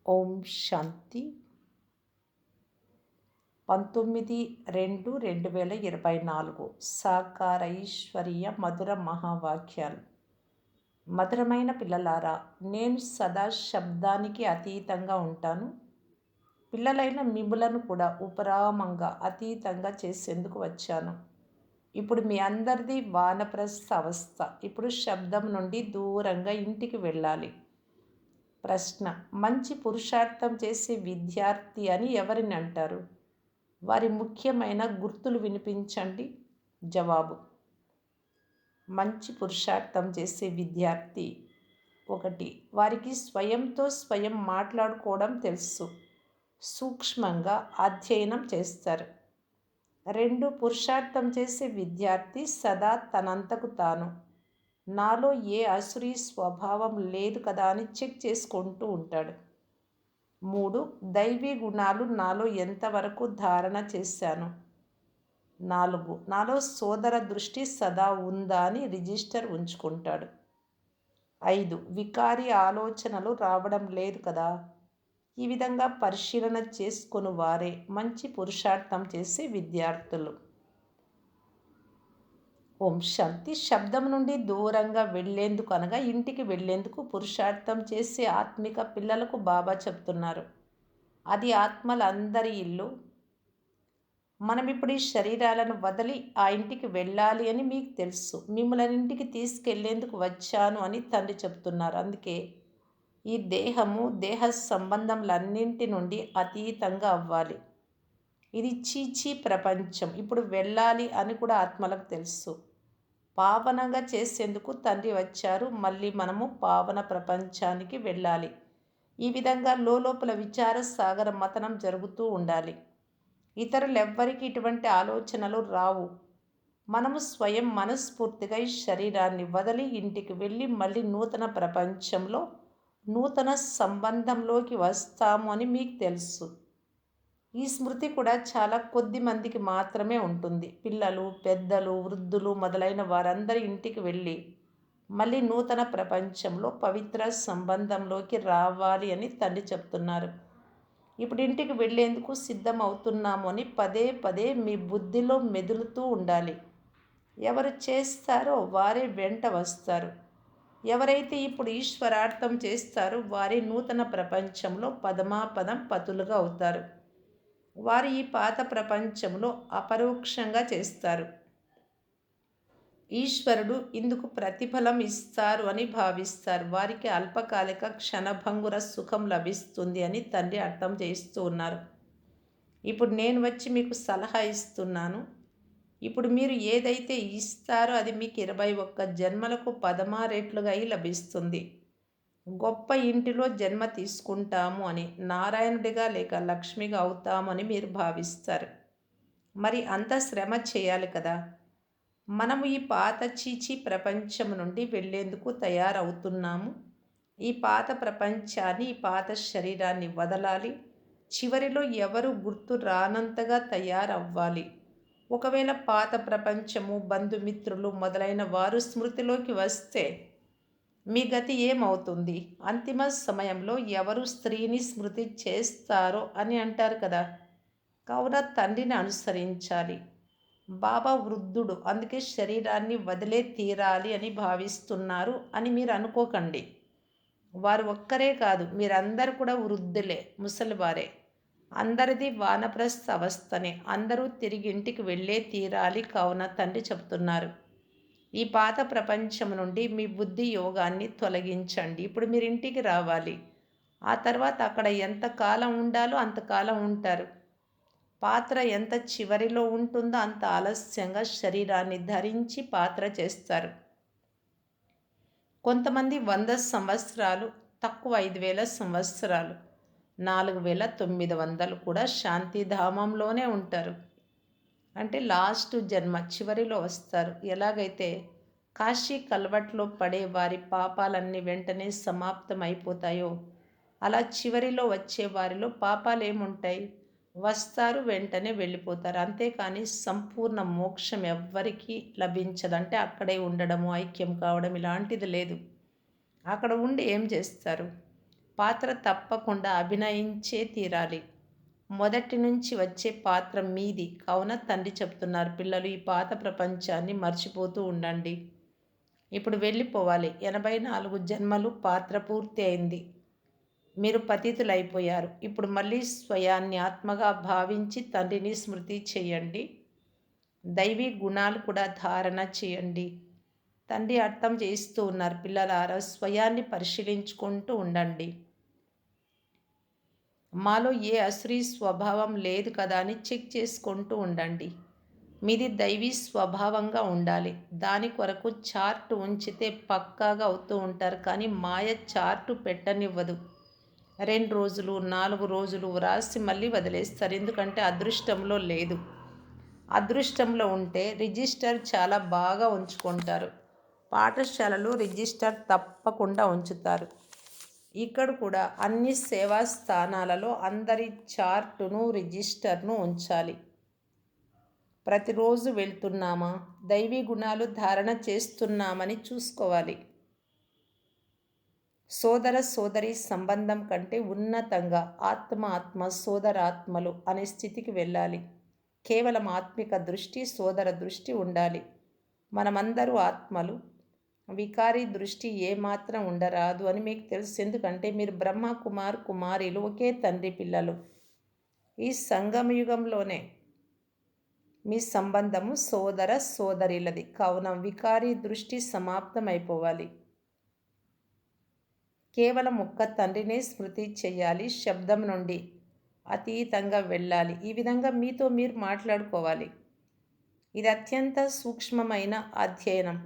ఓం శాంతి 19/2/2024 సాకార ఈశ్వరీయ మధుర మహావాక్యాలు. మధురమైన పిల్లలారా, నేను సదా శబ్దానికి అతీతంగా ఉంటాను. పిల్లలైన మిమ్ములను కూడా ఉపరామంగా అతీతంగా చేసేందుకు వచ్చాను. ఇప్పుడు మీ అందరిది వానప్రస్థ అవస్థ. ఇప్పుడు శబ్దం నుండి దూరంగా ఇంటికి వెళ్ళాలి. ప్రశ్న: మంచి పురుషార్థం చేసే విద్యార్థి అని ఎవరిని అంటారు? వారి ముఖ్యమైన గుర్తులు వినిపించండి. జవాబు: మంచి పురుషార్థం చేసే విద్యార్థి 1. వారికి స్వయంతో స్వయం మాట్లాడుకోవడం తెలుసు, సూక్ష్మంగా అధ్యయనం చేస్తారు. 2. పురుషార్థం చేసే విద్యార్థి సదా తనంతకు తాను నాలో ఏ అసురీ స్వభావం లేదు కదా అని చెక్ చేసుకుంటూ ఉంటాడు. 3. దైవీ గుణాలు నాలో ఎంతవరకు ధారణ చేశాను. 4. నాలో సోదర దృష్టి సదా ఉందా అని రిజిస్టర్ ఉంచుకుంటాడు. 5. వికారి ఆలోచనలు రావడం లేదు కదా. ఈ విధంగా పరిశీలన చేసుకుని వారే మంచి పురుషార్థం చేసే విద్యార్థులు. ఓం శాంతి. శబ్దం నుండి దూరంగా వెళ్లేందుకు అనగా ఇంటికి వెళ్లేందుకు పురుషార్థం చేసే ఆత్మిక పిల్లలకు బాబా చెప్తున్నారు. అది ఆత్మలందరి ఇల్లు. మనం ఇప్పుడు ఈ శరీరాలను వదిలి ఆ ఇంటికి వెళ్ళాలి అని మీకు తెలుసు. మిమ్మల్ని ఇంటికి తీసుకెళ్లేందుకు వచ్చాను అని తండ్రి చెప్తున్నారు. అందుకే ఈ దేహము, దేహ సంబంధములన్నింటి నుండి అతీతంగా అవ్వాలి. ఇది చీచీ ప్రపంచం. ఇప్పుడు వెళ్ళాలి అని కూడా ఆత్మలకు తెలుసు. పావనంగా చేసేందుకు తండ్రి వచ్చారు. మళ్ళీ మనము పావన ప్రపంచానికి వెళ్ళాలి. ఈ విధంగా లోపల విచార సాగర మతనం జరుగుతూ ఉండాలి. ఇతరులెవ్వరికి ఇటువంటి ఆలోచనలు రావు. మనము స్వయం మనస్ఫూర్తిగా ఈ శరీరాన్ని వదిలి ఇంటికి వెళ్ళి మళ్ళీ నూతన ప్రపంచంలో నూతన సంబంధంలోకి వస్తాము అని మీకు తెలుసు. ఈ స్మృతి కూడా చాలా కొద్ది మందికి మాత్రమే ఉంటుంది. పిల్లలు, పెద్దలు, వృద్ధులు మొదలైన వారందరి ఇంటికి వెళ్ళి మళ్ళీ నూతన ప్రపంచంలో పవిత్ర సంబంధంలోకి రావాలి అని తండ్రి చెప్తున్నారు. ఇప్పుడు ఇంటికి వెళ్ళేందుకు సిద్ధం అవుతున్నాము అని పదే పదే మీ బుద్ధిలో మెదులుతూ ఉండాలి. ఎవరు చేస్తారో వారే వెంట వస్తారు. ఎవరైతే ఇప్పుడు ఈశ్వరార్థం చేస్తారో వారే నూతన ప్రపంచంలో పదమాపదం పతులుగా అవుతారు. వారు ఈ పాత ప్రపంచంలో అపరోక్షంగా చేస్తారు. ఈశ్వరుడు ఇందుకు ప్రతిఫలం ఇస్తారు అని భావిస్తారు. వారికి అల్పకాలిక క్షణభంగుర సుఖం లభిస్తుంది అని తండ్రి అర్థం చేస్తూ ఉన్నారు. ఇప్పుడు నేను వచ్చి మీకు సలహా ఇస్తున్నాను. ఇప్పుడు మీరు ఏదైతే ఇస్తారో అది మీకు 21 జన్మలకు 16 రెట్లుగా లభిస్తుంది. గొప్ప ఇంటిలో జన్మ తీసుకుంటాము అని, నారాయణుడిగా లేక లక్ష్మిగా అవుతాము అని మీరు భావిస్తారు. మరి అంత శ్రమ చేయాలి కదా. మనము ఈ పాత చీచీ ప్రపంచం నుండి వెళ్ళేందుకు తయారవుతున్నాము. ఈ పాత ప్రపంచాన్ని, ఈ పాత శరీరాన్ని వదలాలి. చివరిలో ఎవరు గుర్తు రానంతగా తయారవ్వాలి. ఒకవేళ పాత ప్రపంచము, బంధుమిత్రులు మొదలైన వారు స్మృతిలోకి వస్తే మీ గతి ఏమవుతుంది? అంతిమ సమయంలో ఎవరు స్త్రీని స్మృతి చేస్తారో అని అంటారు కదా. కావున తండ్రిని అనుసరించాలి. బాబా వృద్ధుడు, అందుకే శరీరాన్ని వదిలే తీరాలి అని భావిస్తున్నారు అని మీరు అనుకోకండి. వారు ఒక్కరే కాదు, మీరందరూ కూడా వృద్ధులే, ముసలివారే. అందరిది వానప్రస్థ అవస్థనే. అందరూ తిరిగి ఇంటికి వెళ్ళే తీరాలి. కావున తండ్రి చెప్తున్నారు, ఈ పాత ప్రపంచం నుండి మీ బుద్ధి యోగాన్ని తొలగించండి. ఇప్పుడు మీరు ఇంటికి రావాలి. ఆ తర్వాత అక్కడ ఎంతకాలం ఉండాలో అంతకాలం ఉంటారు. పాత్ర ఎంత చివరిలో ఉంటుందో అంత ఆలస్యంగా శరీరాన్ని ధరించి పాత్ర చేస్తారు. కొంతమంది 100 సంవత్సరాలు, తక్కువ 5000 సంవత్సరాలు, 4900 కూడా శాంతిధామంలోనే ఉంటారు. అంటే లాస్ట్ జన్మ చివరిలో వస్తారు. ఎలాగైతే కాశీ కల్వట్లో పడే వారి పాపాలన్నీ వెంటనే సమాప్తం అయిపోతాయో, అలా చివరిలో వచ్చే వారిలో పాపాలు ఏముంటాయి? వస్తారు, వెంటనే వెళ్ళిపోతారు. అంతేకాని సంపూర్ణ మోక్షం ఎవ్వరికీ లభించదంటే అక్కడే ఉండడము, ఐక్యం కావడం ఇలాంటిది లేదు. అక్కడ ఉండి ఏం చేస్తారు? పాత్ర తప్పకుండా అభినయించే తీరాలి. మొదటి నుంచి వచ్చే పాత్ర మీది. కావున తండ్రి చెప్తున్నారు, పిల్లలు ఈ పాత ప్రపంచాన్ని మర్చిపోతూ ఉండండి. ఇప్పుడు వెళ్ళిపోవాలి. 84 జన్మలు పాత్ర పూర్తి అయింది. మీరు పతితులైపోయారు. ఇప్పుడు మళ్ళీ స్వయాన్ని ఆత్మగా భావించి తండ్రిని స్మృతి చేయండి. దైవీ గుణాలు కూడా ధారణ చేయండి. తండ్రి అర్థం చేస్తూ ఉన్నారు, పిల్లలారా స్వయాన్ని పరిశీలించుకుంటూ ఉండండి. మాలో ఏ అసురీ స్వభావం లేదు కదా అని చెక్ చేసుకుంటూ ఉండండి. మీది దైవీ స్వభావంగా ఉండాలి. దాని కొరకు చార్ట్ ఉంచితే పక్కాగా అవుతూ ఉంటారు. కానీ మాయ చార్టు పెట్టనివ్వదు. 2 రోజులు 4 రోజులు వ్రాసి మళ్ళీ వదిలేస్తారు. ఎందుకంటే అదృష్టంలో లేదు. అదృష్టంలో ఉంటే రిజిస్టర్ చాలా బాగా ఉంచుకుంటారు. పాఠశాలలో రిజిస్టర్ తప్పకుండా ఉంచుతారు. ఇక్కడ కూడా అన్ని సేవా స్థానాలలో అందరి చార్టును రిజిస్టర్ను ఉంచాలి. ప్రతిరోజు వెళ్తున్నామా, దైవీ గుణాలు ధారణ చేస్తున్నామని చూసుకోవాలి. సోదర సోదరి సంబంధం కంటే ఉన్నతంగా ఆత్మ సోదరాత్మలు అనే స్థితికి వెళ్ళాలి. కేవలం ఆత్మిక దృష్టి, సోదర దృష్టి ఉండాలి. మనమందరూ ఆత్మలు. వికారి దృష్టి ఏమాత్రం ఉండరాదు అని మీకు తెలుసు. ఎందుకంటే మీరు బ్రహ్మ కుమారీలు, ఒకే తండ్రి పిల్లలు. ఈ సంగమయుగంలోనే మీ సంబంధము సోదర సోదరిలది. కావున వికారి దృష్టి సమాప్తమైపోవాలి. కేవలం ఒక్క తండ్రినే స్మృతి చేయాలి. శబ్దం నుండి అతీతంగా వెళ్ళాలి. ఈ విధంగా మీతో మీరు మాట్లాడుకోవాలి. ఇది అత్యంత సూక్ష్మమైన అధ్యయనం.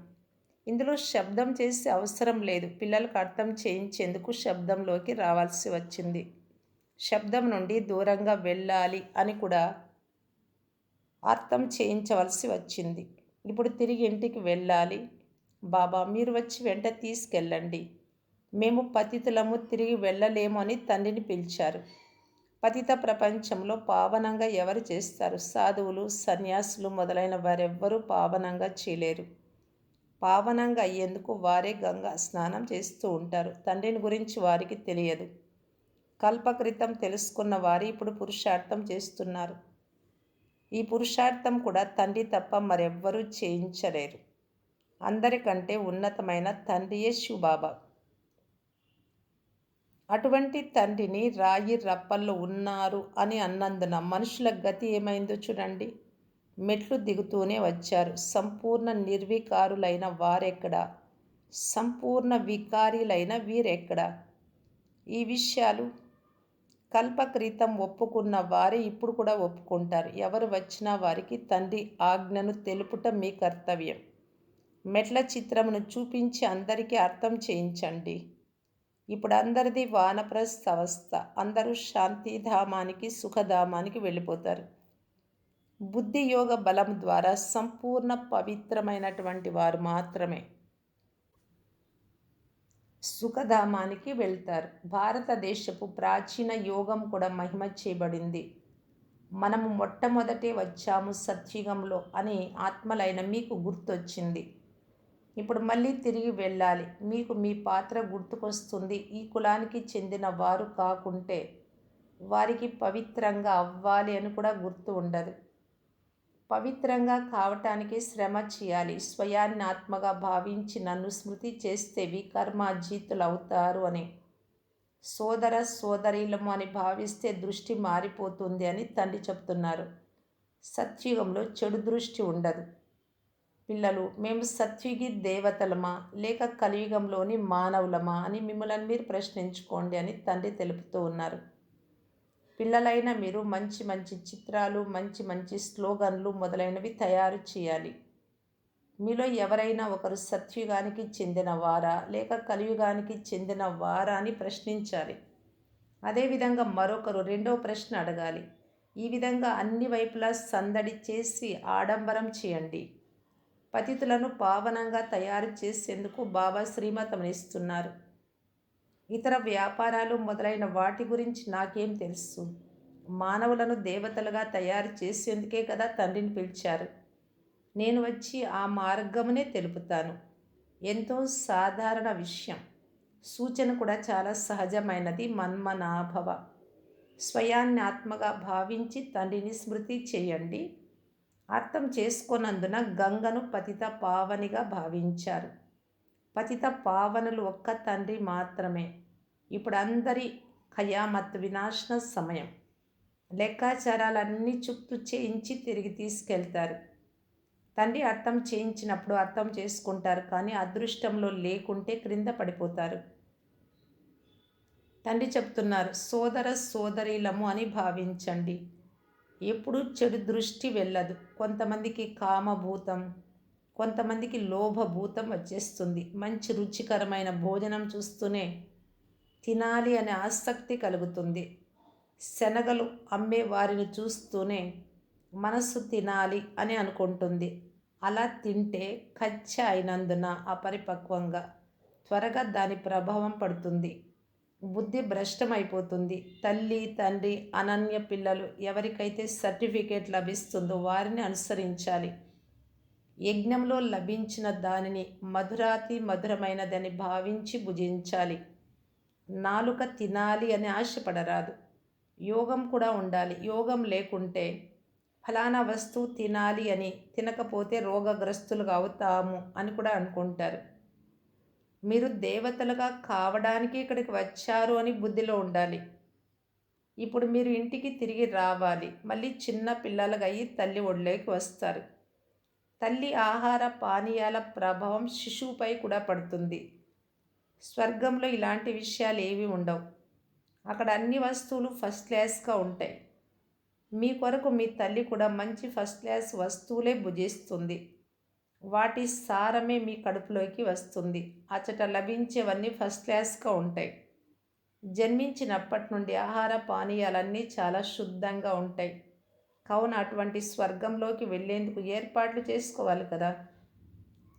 ఇందులో శబ్దం చేసే అవసరం లేదు. పిల్లలకు అర్థం చేయించేందుకు శబ్దంలోకి రావాల్సి వచ్చింది. శబ్దం నుండి దూరంగా వెళ్ళాలి అని కూడా అర్థం చేయించవలసి వచ్చింది. ఇప్పుడు తిరిగి ఇంటికి వెళ్ళాలి. బాబా మీరు వచ్చి వెంట తీసుకెళ్ళండి. మేము పతితులము, తిరిగి వెళ్ళలేము అని తండ్రిని పిలిచారు. పతిత ప్రపంచంలో పావనంగా ఎవరు చేస్తారు? సాధువులు, సన్యాసులు మొదలైన వారెవ్వరూ పావనంగా చేయలేరు. పావనంగా అయ్యేందుకు వారే గంగా స్నానం చేస్తూ ఉంటారు. తండ్రిని గురించి వారికి తెలియదు. కల్పకృతం తెలుసుకున్న వారు ఇప్పుడు పురుషార్థం చేస్తున్నారు. ఈ పురుషార్థం కూడా తండ్రి తప్ప మరెవ్వరూ చేయించలేరు. అందరికంటే ఉన్నతమైన తండ్రియే శివబాబా. అటువంటి తండ్రిని రాయి రప్పల్లో ఉన్నారు అని అన్నందున మనుషుల గతి ఏమైందో చూడండి. మెట్లు దిగుతూనే వచ్చారు. సంపూర్ణ నిర్వికారులైన వారెక్కడా? సంపూర్ణ వికారీలైన వీరెక్కడా? ఈ విషయాలు కల్పక్రితం ఒప్పుకున్న వారే ఇప్పుడు కూడా ఒప్పుకుంటారు. ఎవరు వచ్చినా వారికి తండ్రి ఆజ్ఞను తెలుపుట మీ కర్తవ్యం. మెట్ల చిత్రమును చూపించి అందరికీ అర్థం చేయించండి. ఇప్పుడు అందరిది వానప్రస్థ అవస్థ. అందరూ శాంతిధామానికి, సుఖధామానికి వెళ్ళిపోతారు. బుద్ధి యోగ బలం ద్వారా సంపూర్ణ పవిత్రమైనటువంటి వారు మాత్రమే సుఖధామానికి వెళ్తారు. భారతదేశపు ప్రాచీన యోగం కూడా మహిమ చేయబడింది. మనము మొట్టమొదటే వచ్చాము సత్యుగంలో అని ఆత్మలైన మీకు గుర్తొచ్చింది. ఇప్పుడు మళ్ళీ తిరిగి వెళ్ళాలి. మీకు మీ పాత్ర గుర్తుకొస్తుంది. ఈ కులానికి చెందిన వారు కాకుంటే వారికి పవిత్రంగా అవ్వాలి అని కూడా గుర్తు ఉండదు. పవిత్రంగా కావటానికి శ్రమ చేయాలి. స్వయాన్ని ఆత్మగా భావించి నన్ను స్మృతి చేస్తే వికర్మాజీతులు అవుతారు అని, సోదర సోదరీలము అని భావిస్తే దృష్టి మారిపోతుంది అని తండ్రి చెప్తున్నారు. సత్యుగంలో చెడు దృష్టి ఉండదు. పిల్లలు, మేము సత్యుగి దేవతలమా లేక కలియుగంలోని మానవులమా అని మిమ్మల్ని మీరు ప్రశ్నించుకోండి అని తండ్రి తెలుపుతూ ఉన్నారు. పిల్లలైన మీరు మంచి మంచి చిత్రాలు, మంచి మంచి స్లోగన్లు మొదలైనవి తయారు చేయాలి. మీలో ఎవరైనా ఒకరు సత్యుగానికి చెందిన వారా లేక కలియుగానికి చెందిన వారా అని ప్రశ్నించాలి. అదేవిధంగా మరొకరు రెండో ప్రశ్న అడగాలి. ఈ విధంగా అన్ని వైపులా సందడి చేసి ఆడంబరం చేయండి. పతితులను పావనంగా తయారు చేసేందుకు బాబా శ్రీమతమిస్తున్నారు. ఇతర వ్యాపారాలు మొదలైన వాటి గురించి నాకేం తెలుసు? మానవులను దేవతలుగా తయారు చేసేందుకే కదా తండ్రిని పిలిచారు. నేను వచ్చి ఆ మార్గమునే తెలుపుతాను. ఎంతో సాధారణ విషయం. సూచన కూడా చాలా సహజమైనది. మన్మనాభవ. స్వయాన్ని ఆత్మగా భావించి తండ్రిని స్మృతి చేయండి. అర్థం చేసుకొనందున గంగను పతిత పావనిగా భావించారు. పతిత పావనులు ఒక్క తండ్రి మాత్రమే. ఇప్పుడు అందరి ఖయామత్ వినాశన సమయం. లెక్కాచారాలన్నీ చుట్టూ చేయించి తిరిగి తీసుకెళ్తారు. తండ్రి అర్థం చేయించినప్పుడు అర్థం చేసుకుంటారు, కానీ అదృష్టంలో లేకుంటే క్రింద పడిపోతారు. తండ్రి చెప్తున్నారు, సోదర సోదరీలము అని భావించండి. ఎప్పుడు చెడు దృష్టి వెళ్ళదు. కొంతమందికి కామభూతం, కొంతమందికి లోభభూతం వచ్చేస్తుంది. మంచి రుచికరమైన భోజనం చూస్తూనే తినాలి అనే ఆసక్తి కలుగుతుంది. శనగలు అమ్మే వారిని చూస్తూనే మనస్సు తినాలి అని అనుకుంటుంది. అలా తింటే కచ్చా అయినందున అపరిపక్వంగా త్వరగా దాని ప్రభావం పడుతుంది. బుద్ధి భ్రష్టమైపోతుంది. తల్లి తండ్రి అనన్య పిల్లలు ఎవరికైతే సర్టిఫికేట్ లభిస్తుందో వారిని అనుసరించాలి. యజ్ఞంలో లభించిన దానిని మధురాతి మధురమైనదని భావించి భుజించాలి. నాలుక తినాలి అని ఆశపడరాదు. యోగం కూడా ఉండాలి. యోగం లేకుంటే ఫలానా వస్తువు తినాలి అని తినకపోతే రోగగ్రస్తులుగా అవుతాము అని కూడా అనుకుంటారు. మీరు దేవతలుగా కావడానికి ఇక్కడికి వచ్చారు అని బుద్ధిలో ఉండాలి. ఇప్పుడు మీరు ఇంటికి తిరిగి రావాలి. మళ్ళీ చిన్న పిల్లలుగా అయ్యి తల్లి ఒడిలోకి వస్తారు. తల్లి ఆహార పానీయాల ప్రభావం శిశువుపై కూడా పడుతుంది. స్వర్గంలో ఇలాంటి విషయాలు ఏవి ఉండవు. అక్కడ అన్ని వస్తువులు ఫస్ట్ క్లాస్గా ఉంటాయి. మీ కొరకు మీ తల్లి కూడా మంచి ఫస్ట్ క్లాస్ వస్తువులే భుజిస్తుంది. వాటి సారమే మీ కడుపులోకి వస్తుంది. అచట లభించేవన్నీ ఫస్ట్ క్లాస్గా ఉంటాయి. జన్మించినప్పటి నుండి ఆహార పానీయాలన్నీ చాలా శుద్ధంగా ఉంటాయి. కావున అటువంటి స్వర్గంలోకి వెళ్ళేందుకు ఏర్పాట్లు చేసుకోవాలి కదా.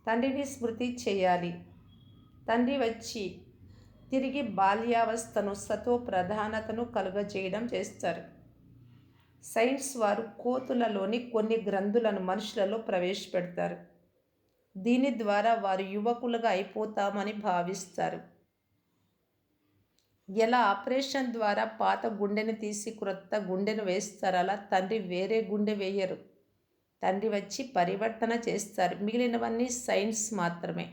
తండ్రిని స్మృతి చేయాలి. తండ్రి వచ్చి తిరిగి బాల్యావస్థను సతో ప్రధానతను కలుగజేయడం చేస్తారు. సైన్స్ వారు కోతులలోని కొన్ని గ్రంథులను మనుషులలో ప్రవేశపెడతారు. దీని ద్వారా వారు యువకులుగా అయిపోతామని భావిస్తారు. ఎలా ఆపరేషన్ ద్వారా పాత గుండెను తీసి క్రొత్త గుండెను వేస్తారు, అలా తండ్రి వేరే గుండె వేయరు. తండ్రి వచ్చి పరివర్తన చేస్తారు. మిగిలినవన్నీ సైన్స్ మాత్రమే.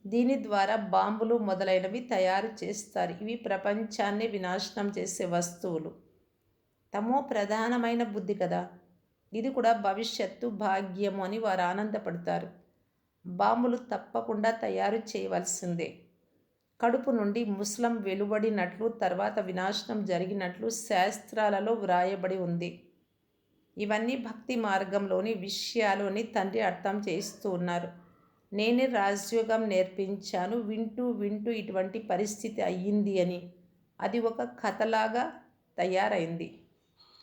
దీని ద్వారా బాంబులు మొదలైనవి తయారు చేస్తారు. ఇవి ప్రపంచాన్ని వినాశనం చేసే వస్తువులు. తమో ప్రధానమైన బుద్ధి కదా. ఇది కూడా భవిష్యత్తు భాగ్యము అని వారు ఆనందపడతారు. బాంబులు తప్పకుండా తయారు చేయవలసిందే. కడుపు నుండి ముస్లం వెలువడినట్లు తర్వాత వినాశనం జరిగినట్లు శాస్త్రాలలో వ్రాయబడి ఉంది. ఇవన్నీ భక్తి మార్గంలోని విషయాలు అని తండ్రి అర్థం చేస్తూ ఉన్నారు. నేనే రాజయోగం నేర్పించాను, వింటూ వింటూ ఇటువంటి పరిస్థితి అయ్యింది అని. అది ఒక కథలాగా తయారైంది.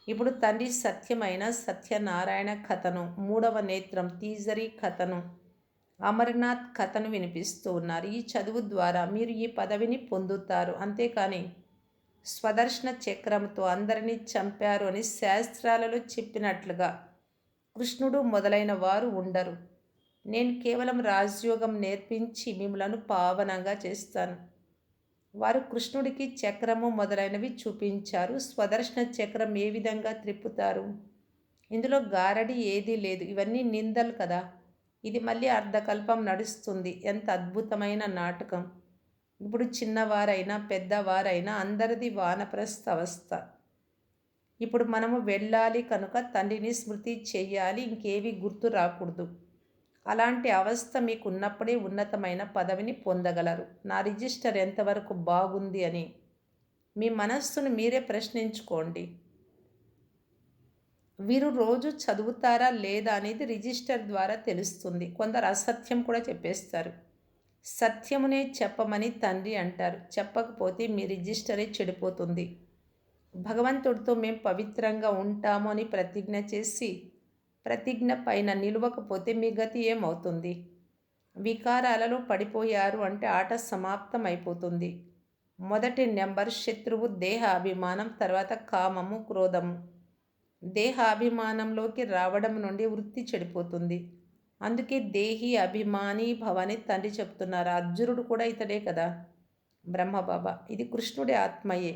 ఇప్పుడు తండ్రి సత్యమైన సత్యనారాయణ కథను, మూడవ నేత్రం తీజరీ కథను, అమర్నాథ్ కథను వినిపిస్తూ ఉన్నారు. ఈ చదువు ద్వారా మీరు ఈ పదవిని పొందుతారు. అంతేకాని స్వదర్శన చక్రంతో అందరినీ చంపారు అని శాస్త్రాలలో చెప్పినట్లుగా కృష్ణుడు మొదలైన వారు ఉండరు. నేను కేవలం రాజయోగం నేర్పించి మిమ్మలను పావనంగా చేస్తాను. వారు కృష్ణుడికి చక్రము మొదలైనవి చూపించారు. స్వదర్శన చక్రం ఏ విధంగా త్రిప్పుతారు? ఇందులో గారడి ఏదీ లేదు. ఇవన్నీ నిందలు కదా. ఇది మళ్ళీ అర్ధకల్పం నడుస్తుంది. ఎంత అద్భుతమైన నాటకం. ఇప్పుడు చిన్నవారైనా పెద్దవారైనా అందరిది వానప్రస్థ అవస్థ. ఇప్పుడు మనము వెళ్ళాలి కనుక తండ్రిని స్మృతి చెయ్యాలి, ఇంకేవి గుర్తు రాకూడదు. అలాంటి అవస్థ మీకు ఉన్నప్పుడే ఉన్నతమైన పదవిని పొందగలరు. నా రిజిస్టర్ ఎంతవరకు బాగుంది అని మీ మనస్సును మీరే ప్రశ్నించుకోండి. వీరు రోజు చదువుతారా లేదా అనేది రిజిస్టర్ ద్వారా తెలుస్తుంది. కొందరు అసత్యం కూడా చెప్పేస్తారు. సత్యమునే చెప్పమని తండ్రి అంటారు. చెప్పకపోతే మీ రిజిస్టరే చెడిపోతుంది. భగవంతుడితో మేము పవిత్రంగా ఉంటాము అని ప్రతిజ్ఞ చేసి ప్రతిజ్ఞ పైన నిలవకపోతే మీ గతి ఏమవుతుంది? వికారాలలో పడిపోయారు అంటే ఆట సమాప్తం అయిపోతుంది. మొదటి నెంబర్ శత్రువు దేహ అభిమానం, తర్వాత కామము, క్రోధము. దేహ అభిమానంలోకి రావడం నుండి వృత్తి చెడిపోతుంది. అందుకే దేహి అభిమాని భవని తండ్రి చెప్తున్నారు. అర్జునుడు కూడా ఇతడే కదా. బ్రహ్మబాబా: ఇది కృష్ణుడి ఆత్మయే.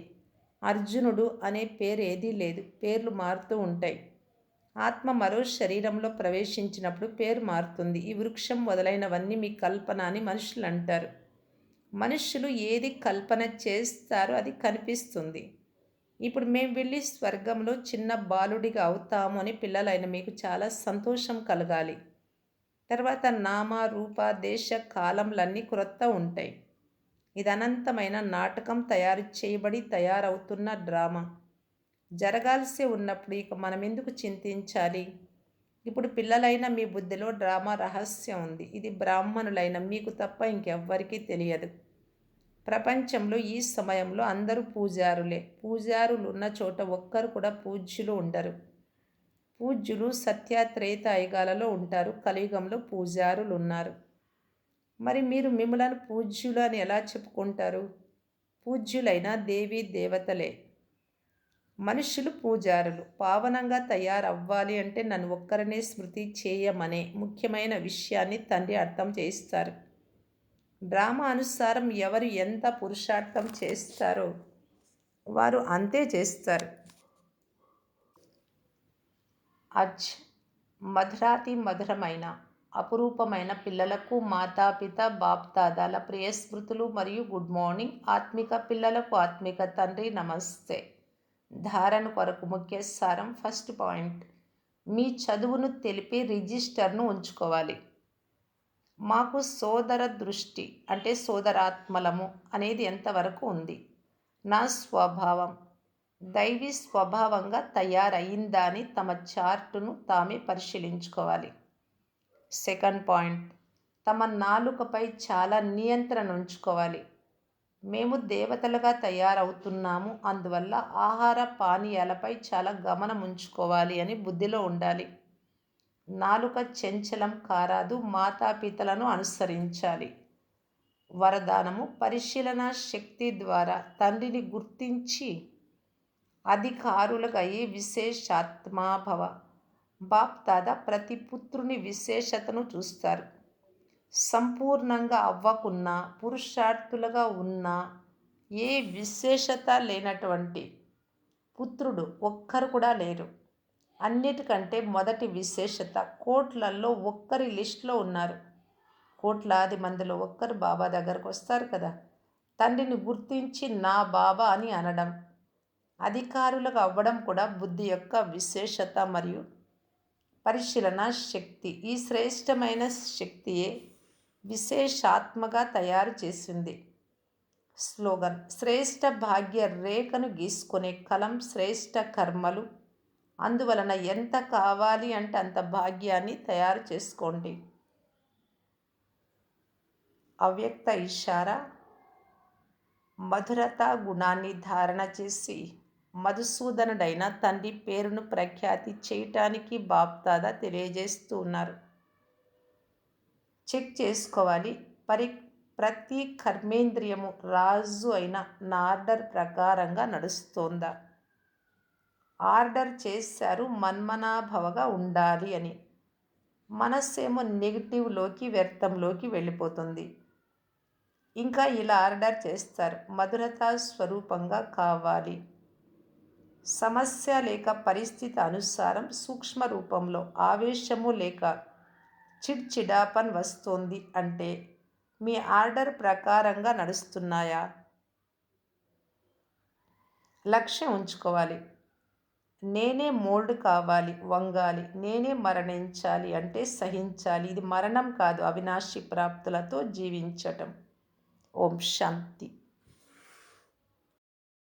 అర్జునుడు అనే పేరు ఏదీ లేదు. పేర్లు మారుతూ ఉంటాయి. ఆత్మ మరో శరీరంలో ప్రవేశించినప్పుడు పేరు మారుతుంది. ఈ వృక్షం మొదలైనవన్నీ మీ కల్పన అని మనుషులు అంటారు. మనుష్యులు ఏది కల్పన చేస్తారో అది కనిపిస్తుంది. ఇప్పుడు మేము వెళ్ళి స్వర్గంలో చిన్న బాలుడిగా అవుతాము అని పిల్లలైన మీకు చాలా సంతోషం కలగాలి. తర్వాత నామ, రూప, దేశ, కాలంలన్నీ క్రొత్త ఉంటాయి. ఇది అనంతమైన నాటకం, తయారు చేయబడి తయారవుతున్న డ్రామా. జరగాల్సి ఉన్నప్పుడు ఇక మనం ఎందుకు చింతించాలి? ఇప్పుడు పిల్లలైన మీ బుద్ధిలో డ్రామా రహస్యం ఉంది. ఇది బ్రాహ్మణులైన మీకు తప్ప ఇంకెవ్వరికీ తెలియదు. ప్రపంచంలో ఈ సమయంలో అందరూ పూజారులే. పూజారులు ఉన్న చోట ఒక్కరు కూడా పూజ్యులు ఉండరు. పూజ్యులు సత్యత్రేతాయుగాలలో ఉంటారు. కలియుగంలో పూజారులు ఉన్నారు. మరి మీరు మిమ్మలను పూజ్యులు అని ఎలా చెప్పుకుంటారు? పూజ్యులైన దేవీ దేవతలే. మనుష్యులు పూజారులు. పావనంగా తయారవ్వాలి అంటే నన్ను ఒక్కరనే స్మృతి చేయమనే ముఖ్యమైన విషయాన్ని తండ్రి అర్థం చేయిస్తారు. డ్రామా అనుసారం ఎవరు ఎంత పురుషార్థం చేస్తారో వారు అంతే చేస్తారు. అజ్ మధురాతి మధురమైన అపురూపమైన పిల్లలకు మాతాపిత బాప్దాదాల ప్రియ స్మృతులు మరియు గుడ్ మార్నింగ్. ఆత్మిక పిల్లలకు ఆత్మిక తండ్రి నమస్తే. ధారణ కొరకు ముఖ్య సారం. ఫస్ట్ పాయింట్, మీ చదువును తెలిపి రిజిస్టర్ను ఉంచుకోవాలి. మాకు సోదర దృష్టి అంటే సోదరాత్మలము అనేది ఎంతవరకు ఉంది? నా స్వభావం దైవీ స్వభావంగా తయారయిందా అని తమ చార్టును తామే పరిశీలించుకోవాలి. సెకండ్ పాయింట్, తమ నాలుకపై చాలా నియంత్రణ ఉంచుకోవాలి. మేము దేవతలుగా తయారవుతున్నాము, అందువల్ల ఆహార పానీయాలపై చాలా గమనం ఉంచుకోవాలి అని బుద్ధిలో ఉండాలి. నాలుక చెంచలం కారాదు. మాతాపితలను అనుసరించాలి. వరదానము: పరిశీలన శక్తి ద్వారా తండ్రిని గుర్తించి అధికారులుగా అయ్యి విశేషాత్మాభవ. బాప్ దాదా ప్రతి పుత్రుని విశేషతను చూస్తారు. సంపూర్ణంగా అవ్వకున్నా, పురుషార్థులుగా ఉన్నా ఏ విశేషత లేనటువంటి పుత్రుడు ఒక్కరు కూడా లేరు. అన్నిటికంటే మొదటి విశేషత, కోట్లల్లో ఒక్కరి లిస్టులో ఉన్నారు. కోట్లాది మందిలో ఒక్కరు బాబా దగ్గరకు వస్తారు కదా. తండ్రిని గుర్తించి నా బాబా అని అనడం, అధికారులుగా అవ్వడం కూడా బుద్ధి యొక్క విశేషత మరియు పరిశీలన శక్తి. ఈ శ్రేష్టమైన శక్తియే విశేషాత్మగా తయారు చేసింది. స్లోగన్: శ్రేష్ఠ భాగ్య రేఖను గీసుకునే కలం శ్రేష్ఠ కర్మలు. అందువలన ఎంత కావాలి అంటే అంత భాగ్యాన్ని తయారు చేసుకోండి. అవ్యక్త ఇషారా: మధురత గుణాన్ని ధారణ చేసి మధుసూదనుడైన తండ్రి పేరును ప్రఖ్యాతి చేయటానికి బాప్దాదా తెలియజేస్తూ ఉన్నారు. చెక్ చేసుకోవాలి. ప్రతి కర్మేంద్రియము రాజు అయిన నా ఆర్డర్ ప్రకారంగా నడుస్తోందా? ఆర్డర్ చేశారు మన్మనాభవగా ఉండాలి అని. మనస్సేమో నెగిటివ్లోకి, వ్యర్థంలోకి వెళ్ళిపోతుంది. ఇంకా ఇలా ఆర్డర్ చేస్తారు, మధురతా స్వరూపంగా కావాలి. సమస్య లేక పరిస్థితి అనుసారం సూక్ష్మ రూపంలో ఆవేశము లేక చిడ్చిడాపన్ వస్తోంది అంటే మీ ఆర్డర్ ప్రకారంగా నడుస్తున్నాయా? లక్ష్యం ఉంచుకోవాలి. నేనే మోల్డ్ కావాలి, వంగాలి. నేనే మరణించాలి అంటే సహించాలి. ఇది మరణం కాదు, అవినాశి ప్రాప్తులతో జీవించటం. ఓం శాంతి.